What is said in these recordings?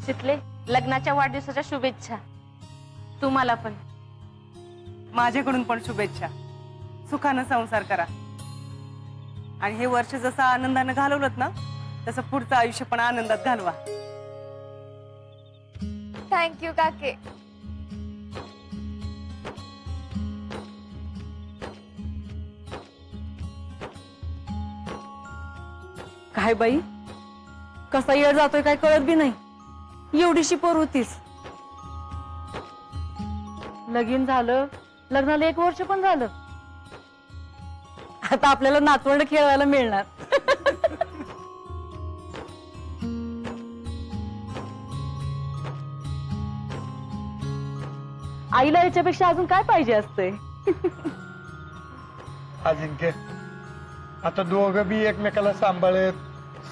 चितले, लग्नाच्या वाढदिवसाच्या शुभेच्छा. तुम्हाला पण. माझ्याकडून पण शुभेच्छा. सुखानं संसार करा आणि हे वर्ष जसं आनंदानं घालवलं ना तसं पुढचं आयुष्य पण आनंदात घालवा. थँक्यू काके. काय बाई, कसा येळ जातोय काय कळत बी नाही. एवढीशी पोर होतीस, लगीन झालं, लग्नाला 1 वर्ष पण झालं. आता आपल्याला नातवंड खेळायला मिळणार. आईला याच्यापेक्षा अजून काय पाहिजे असते. अजिंक्य, आता दोघं बी एकमेकाला सांभाळत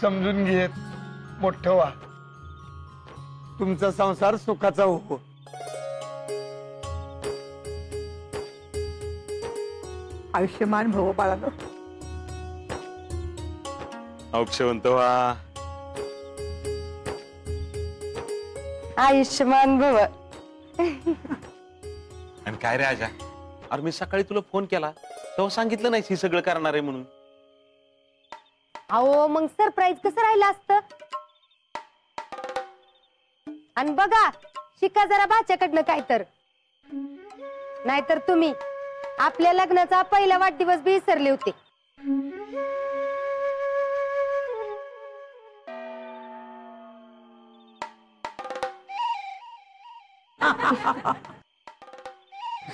समजून घेत मोठं व्हा. तुमचा संसार सुखाचा हो. आयुष्यमान भव बाळानो. औक्षवंत व्हा. आयुष्यमान भव. आणि काय रे आजा, अरे मी सकाळी तुला फोन केला तेव्हा सांगितलं नाही ही सगळं करणार आहे म्हणून. अहो मग सरप्राईज कसं राहिलं असतं. आणि बघा, शिका जरा भाच्याकडनं काय तर. नाहीतर तुम्ही आपल्या लग्नाचा पहिला वाढदिवस बी विसरले होते.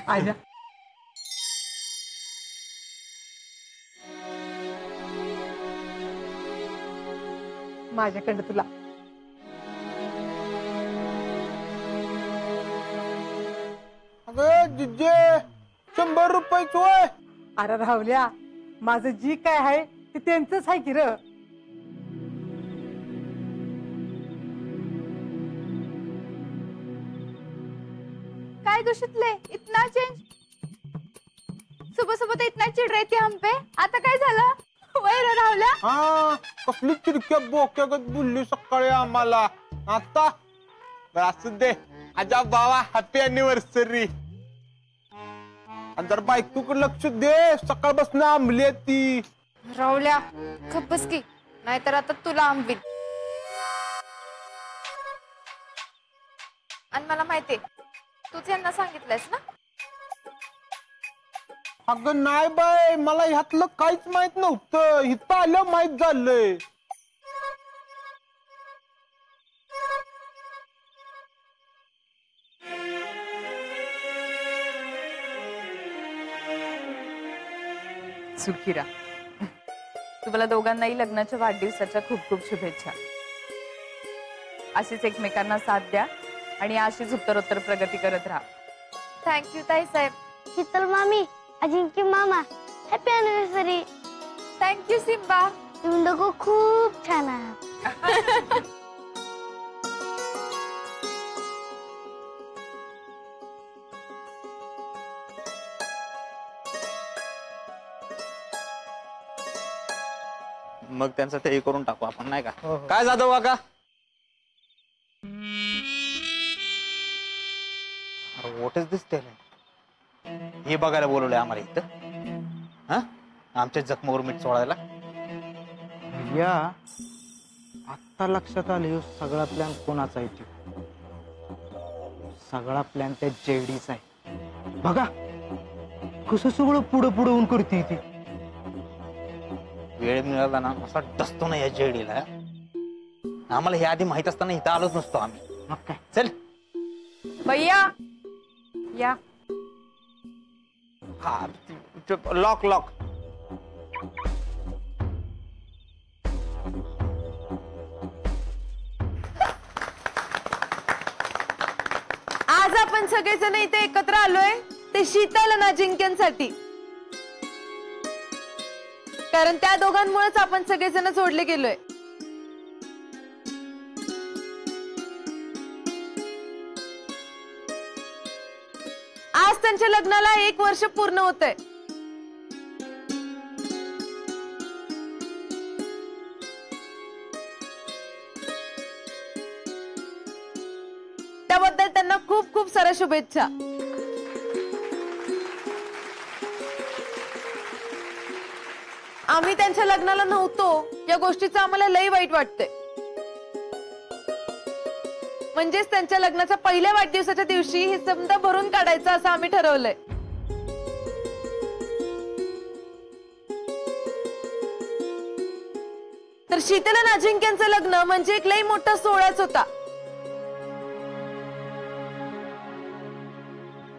आजा, माझ्याकडे तुला. अगं जिज्जे, 100 रुपये होय. अरे राहुल्या, माझं जी काय आहे ते त्यांचंच आहे की र. काय दूषितले, इतना चेंज. सुबह सुबह तो इतना चिड रही थी हम पे. आता काय झालं? वय रे राहुल्या. हा, कसली चिडक्या बोक्यागत बोलली सकाळी आम्हाला. आता असू दे. आजा बाबा, हॅपी अॅनिव्हर्सरी. आणि जर बायकोकडे लक्ष दे, सकाळपासून आंबली ती. राहुल्या खप्पस की, नाहीतर आता तुला आंबील. आणि मला माहितीये तूच यांना सांगितलंयस ना. अगं नाही बाय, मला ह्यातलं काहीच माहित नव्हतं. इथं आलं माहित झालंय. सुखीरा, तुम्हाला दोघांनाही लग्नाच्या वाढदिवसाच्या खूप खूप शुभेच्छा. अशीच एकमेकांना साथ द्या आणि अशीच उत्तरोत्तर प्रगती करत राहा. थँक्यू ताई साहेब. शीतल मामी, अजिंक्य मामा, हॅपी अॅनिव्हर्सरी. Thank you Simba. तुम्ही दोघं खूप छान आहात. मग त्यांचं ते करून टाकू आपण, नाही का? काय जाधव काका, व्हॉट इज दिस टेल. हे बघायला बोलवलंय आम्हाला इथं. हा, आमच्या जखमावर मीठ सोडायला. या आत्ता लक्षात आले सगळा प्लॅन कोणाचा आहे. सगळा प्लॅन त्या जेडीचा आहे. बघा कसं सगळं पुढं पुढं होऊन करते ती. वेळ मिळाला ना असा डसतो ना या जेडीला. आम्हाला हे आधी माहित असताना इथं आलोच नसतो आम्ही. मग काय, चल भैया या. हा, लॉक लॉक. आज आपण सगळेजण इथे एकत्र आलोय ते शीतल आणि अजिंक्यांसाठी. कारण त्या दोघांमुळेच आपण सगळेजण जोडले गेलोय. आज त्यांच्या लग्नाला 1 वर्ष पूर्ण होतंय. त्याबद्दल त्यांना खूप खूप साऱ्या शुभेच्छा. आम्ही त्यांच्या लग्नाला नव्हतो या गोष्टीचं आम्हाला लई वाईट वाटतंय. म्हणजेच त्यांच्या लग्नाच्या पहिल्या वाढदिवसाच्या दिवशी हे समजा भरून काढायचं असं आम्ही ठरवलंय. तर शीतल आणि अजिंक्यांचं लग्न म्हणजे एक लई मोठा सोहळाच होता.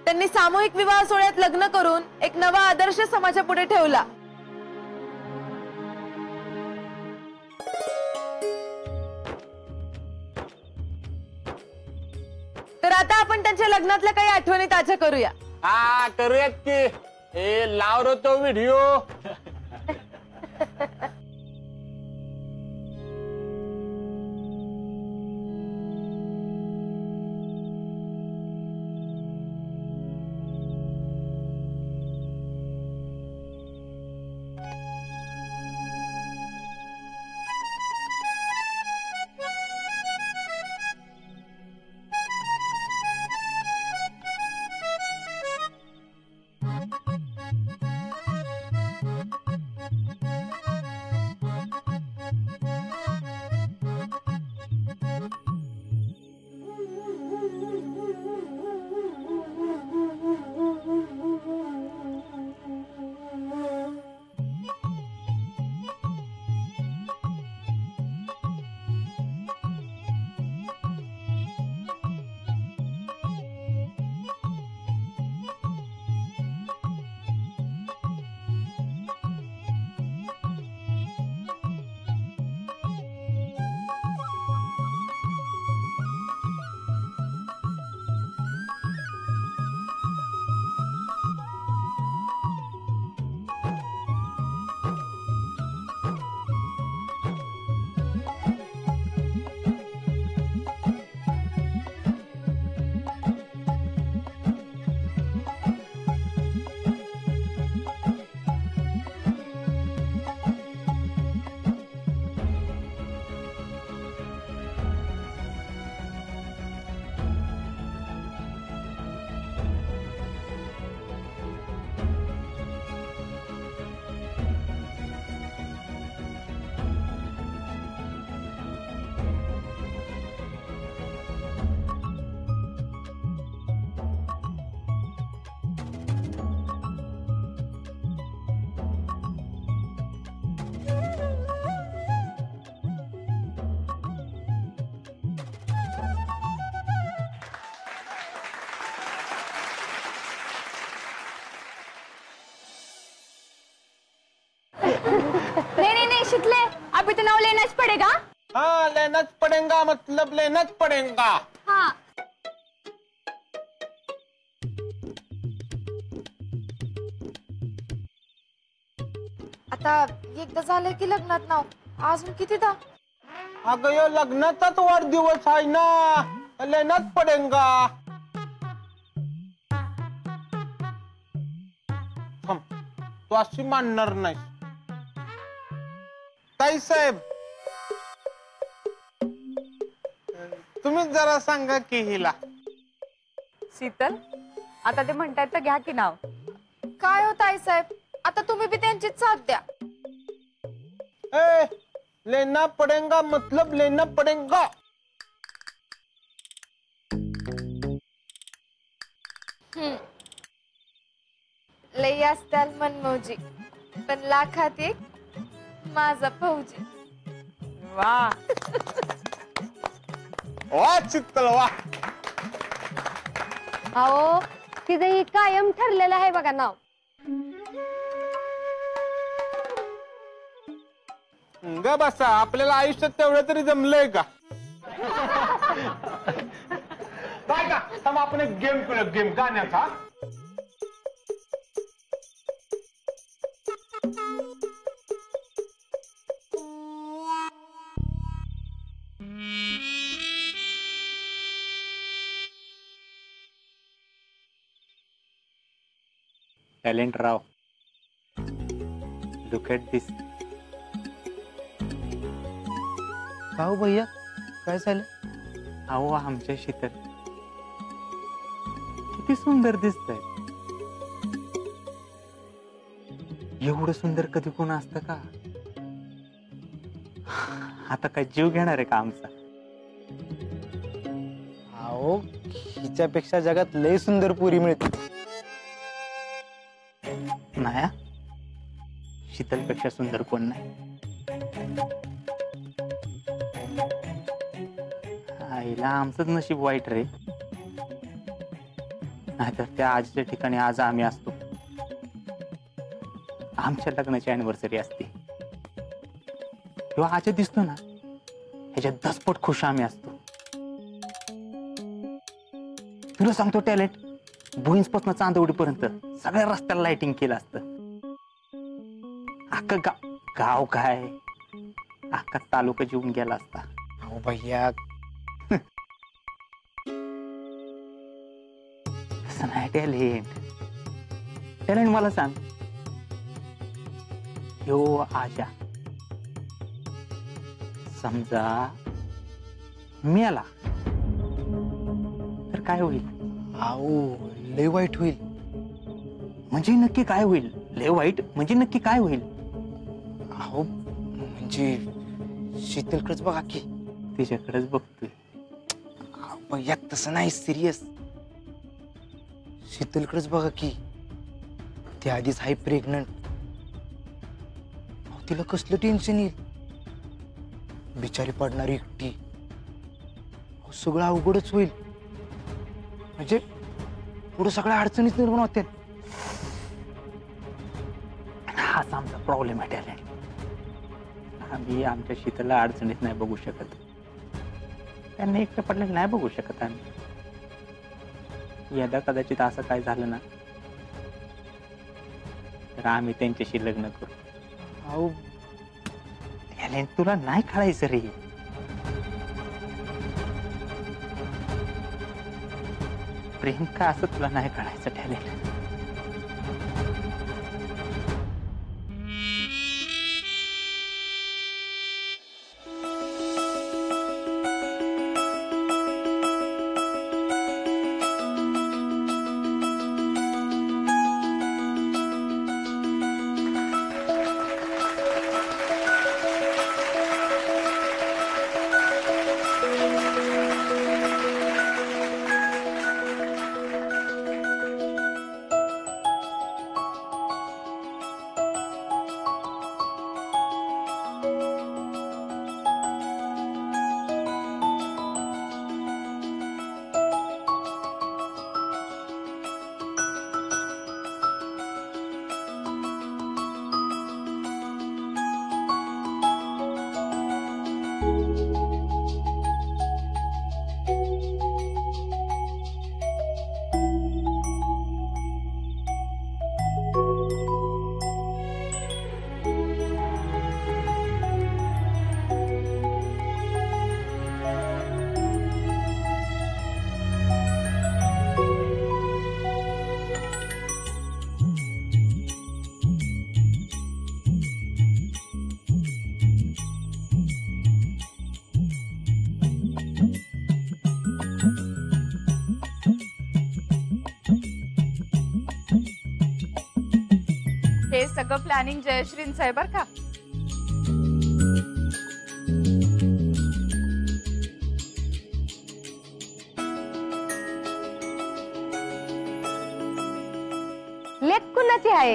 त्यांनी सामूहिक विवाह सोहळ्यात लग्न करून एक नवा आदर्श समाजा पुढे ठेवला. तर आता आपण त्यांच्या लग्नातल्या काही आठवणी ताज्या करूया. हा करूयात की. हे लाव रे तो व्हिडिओ. नहीं शीतले, अभी तो नाम लेना ही पड़ेगा. हाँ लेना पड़ेगा मतलब लेना पड़ेगा. हाँ. आता एकदा झालं की लग्नात नाव अजून कितीदा. अगं यो लग्नाचाच वाढदिवस आहे ना. लेनाच पडेगा. तू अशी मानणार नाही. ताई साहेब तुम्ही जरा सांगा की हिला. शीतल, आता ते म्हणतायत तर घ्या की नाव. काय होत आई साहेब, आता तुम्ही बी त्यांचीच साथ द्या. ए, लेना पडेगा मतलब लेना पडेगा. लई असत्याल मनमौजी, पण लाखात एक माझा फौजी. वा. वा चित्तल वा. अहो तिचं ही कायम ठरलेलं आहे बघा नाव. ग बसा, आपल्याला आयुष्यात तेवढं तरी जमलंय का. काय का थांब, आपण एक गेम करूया. गेम गाण्याचा. Talent Rao. लुक ॲट दिस. का हो भैया, काय झालं? अहो आमच्या शीतल किती सुंदर दिसतंय. एवढं सुंदर कधी कोण असतं का? आता काय जीव घेणार आहे का आमचा? अहो हिच्यापेक्षा जगात लय सुंदर पुरी मिळते. नाही, शीतलपेक्षा सुंदर कोण नाही. आईला आमचंच नशीब वाईट रे. नाहीतर त्या आजीच्या ठिकाणी आज आम्ही असतो. आमच्या लग्नाची अॅनिव्हर्सरी असते. किंवा आजी दिसतो ना, ह्याच्यात 10 पट खुश आम्ही असतो. तुला सांगतो टॅलेंट, भुईंज पासून चांदवडीपर्यंत सगळ्या रस्त्याला लाइटिंग केलं असतं. अख्खा गाव काय, अख्खा तालुका जीवन गेला असता. अहो भैया, तसं नाही टॅलेंट. टॅलेंट मला सांग, ह्यो आजा समजा मेला तर काय होईल? अहो लय वाईट होईल. म्हणजे नक्की काय होईल? लय वाईट म्हणजे नक्की काय होईल? अहो म्हणजे शीतलकडेच बघा की. तिच्याकडेच बघतोय. भैया तसं नाही, सिरियस. शीतलकडेच बघा की. ती आधीच हाय प्रेग्नंट. तिला कसलं टेन्शन येईल. बिचारी पडणारी एकटी. सगळं अवघडच होईल. म्हणजे पुढे सगळ्या अडचणीच निर्माण होत्या. हाच आमचा प्रॉब्लेम आहे टॅलेंट. आम्ही आमच्या शीतलला अडचणीत नाही बघू शकत. त्यांना एकटं पडलेलं नाही बघू शकत आम्ही. यदा कदाचित असं काय झालं ना, तर आम्ही त्यांच्याशी लग्न करू. अहो टॅलेंट तुला नाही कळायचं रे. प्रेम का असं तुला नाही कळायचं टॅलेंट. हे सगळं प्लॅनिंग जयश्रींचं आहे बर का. लेक कुणाची आहे?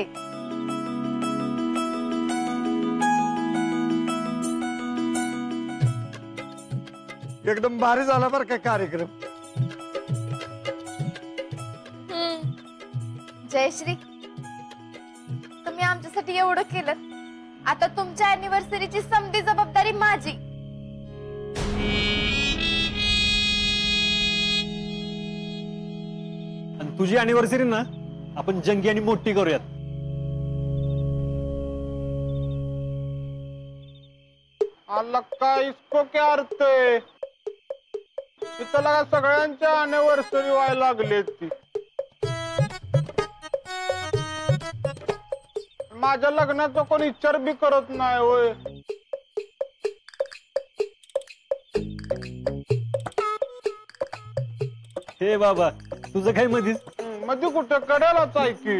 एकदम भारी झाला बरं का कार्यक्रम. जयश्री, तुम्ही आमच्यासाठी एवढं केलं, आता तुमच्या अॅनिव्हर्सरीची समधी जबाबदारी माझी. आणि तुझी अॅनिव्हर्सरी ना आपण जंगी आणि मोठी करूयात. अल्लाह का इसको क्या अर्थ आहे? तिथं लगा सगळ्यांच्या अॅनिव्हर्सरी व्हायला लागले. ती माझ्या लग्नाचा कोण विचार बी करत नाही होय. हे बाबा तुझं काय मधीच. मध्ये कुठं कडेलाच आहे की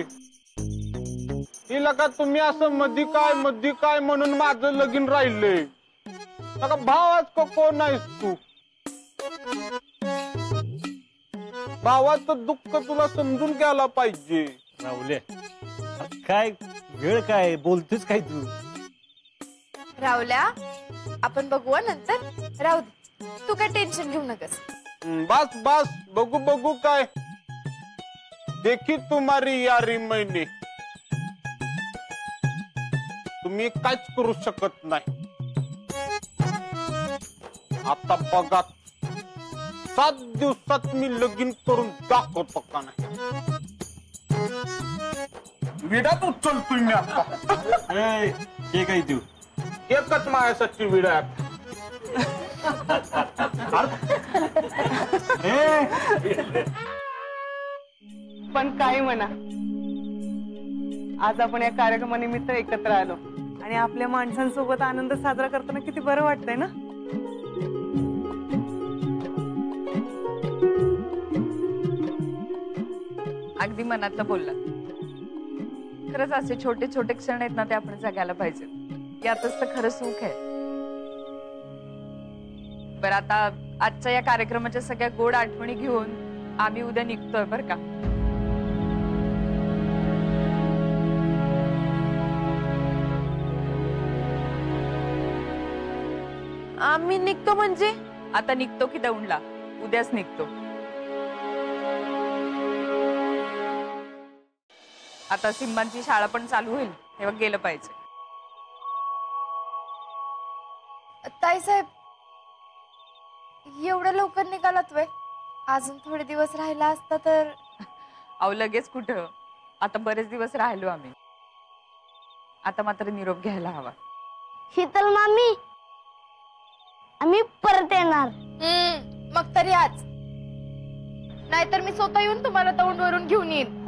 हिला का तुम्ही असं मधी काय म्हणून माझं लगीन राहिलंय का भावाच का कोण आहेस तू भावाचं दुःख तुला समजून घ्यायला पाहिजे राहुल्या काय वेळ काय बोलतोस काय तू राहुल्या आपण बघू नंतर राहू दे तू काय टेन्शन घेऊ नकस बस बस बघू काय देखी तुम्हारी यारी मैंने तुम्ही काहीच करू शकत नाही आता बघा 7 दिवसात मी लगीन करून दाखवतो का नाही विडात उचलतोय मी आता हे काय तू एकच माझ्यासाठी विडात पण काय म्हणा आज आपण या कार्यक्रमानिमित्त एकत्र आलो आणि आपल्या माणसांसोबत आनंद साजरा करताना किती बरं वाटतंय ना अगदी मनातलं बोलला खरंच असे छोटे छोटे क्षण आहेत ना ते आपण जगायला पाहिजे यातच तर खरं सुख आहे बरं आता आजच्या या कार्यक्रमाच्या सगळ्या गोड आठवणी घेऊन आम्ही उद्या निघतोय बरं का आम्ही निघतो म्हणजे आता निघतो की दौंडला उद्याच निघतो आता सिंबांची शाळा पण चालू होईल तेव्हा गेलं पाहिजे ताईसाहेब एवढं लवकर निघालात वे अजून थोडे दिवस राहिला असता तर अहो लगेच कुठं आता बरेच दिवस राहिलो आम्ही आता मात्र निरोप घ्यायला हवा शीतल मामी आम्ही परत येणार मग तरी आज नाहीतर मी स्वतः येऊन तुम्हाला दौंडवरून घेऊन येईन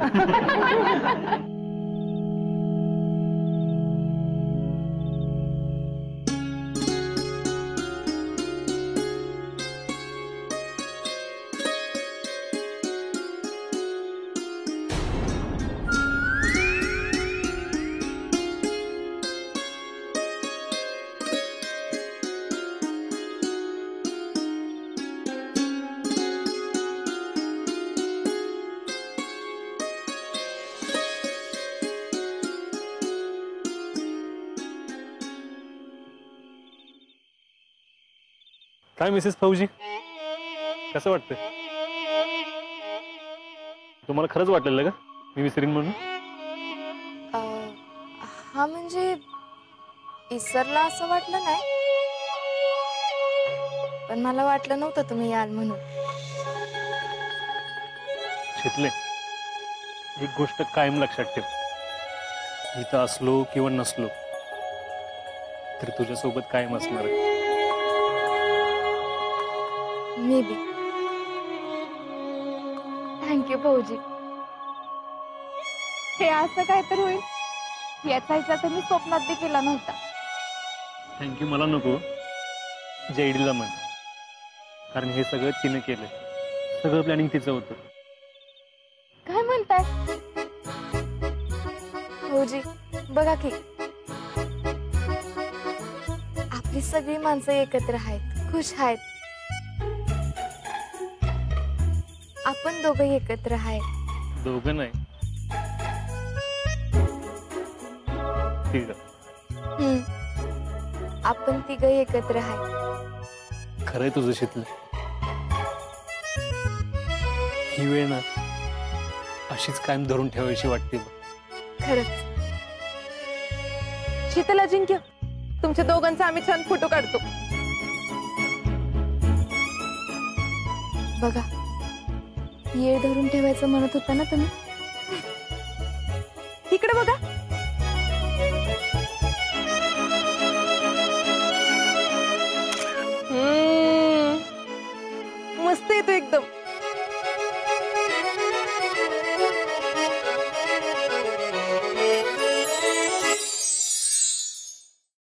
काय मिसेस फौजी कसं वाटतंय तुम्हाला खरंच वाटलेलं का मी विसरीन म्हणून हा म्हणजे इसरला असं वाटलं नाही पण मला वाटलं नव्हतं तुम्ही याल म्हणून शितले एक गोष्ट कायम लक्षात ठेव इथं असलो किंवा नसलो तर तुझ्यासोबत कायम असणार आहे मे बी थँक्यू भाऊजी हे असं काय तर होईल याचा विचार तर मी स्वप्नात बी केला नव्हता थँक्यू मला नको जयडीला म्हण कारण हे सगळं तिने केलं सगळं प्लॅनिंग तिचं होतं काय म्हणताय भाऊजी बघा की आपली सगळी माणसं एकत्र आहेत खुश आहेत आपण दोघं एकत्र आहे दोघं नाही आपण तिघ एकत्र आहे खरंय तुझं शितलं ही वेळ ना अशीच कायम धरून ठेवायची वाटते खरंच शीतल अजिंक्य तुमच्या दोघांचा आम्ही छान फोटो काढतो बघा येळ धरून ठेवायचं म्हणत होता ना तुम्ही इकडे बघा मस्त येतो एकदम